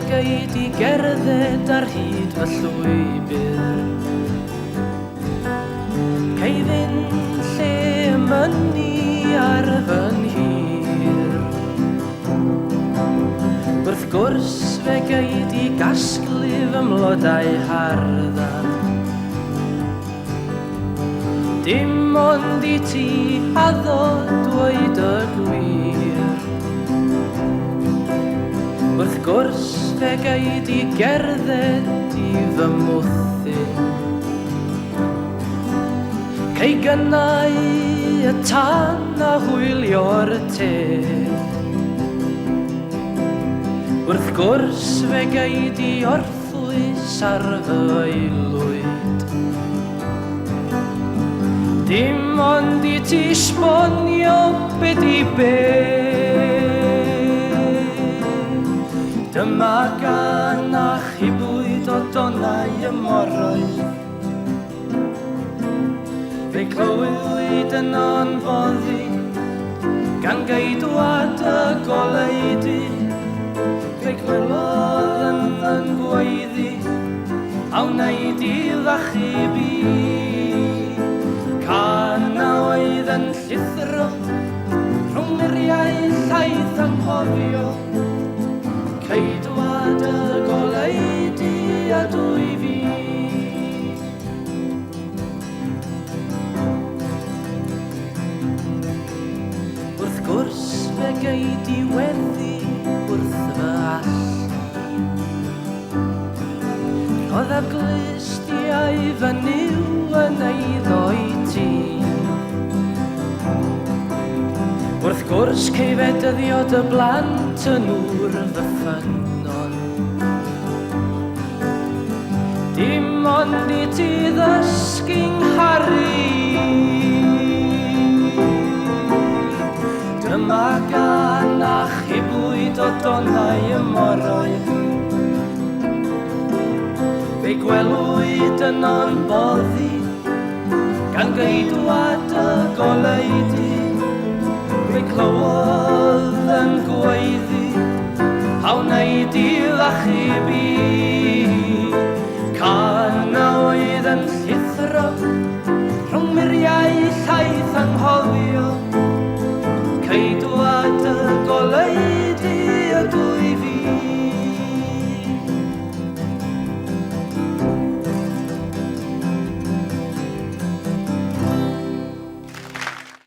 gei di gerdded ar hyd fy llwybr. Cei fynd lle mynnu ar fy nhir. Wrth gwrs fe gei di gasglu fy mlodau harddan. Dim ond i ti addo dweud y gwir. Wrth gwrs fe gei di gerdded i fy mwthyn. Cei gynnau y tan a hwylio'r te. Wrth gwrs fe gei di orffwys ar fy aelwyd. Dim ond i ti sbonio be di be. Dyma gan achubwyd o donau y moroedd. Fe clywyd yn onfoddi gan geidwad y goleidi. Fe gwelodd yn gweiddi a wneud i ddachub i. Cana oedd yn llithro rhwng yr iaith aeth anghofio. Ceidwad y goleidi a dwy fi. Wrth gwrs fe gei di weddi wrth fy all. Roedd ar glistiau fy niw yn eiddo i ti. Wrth gwrs ceifedyddiod y blant yn ŵr fy ffynon. Dim ond i ti ddysgu'n Harry. Dyma gan achubwyd o donau y moroedd. Fe gwelwyd yn onboddi gan geidwad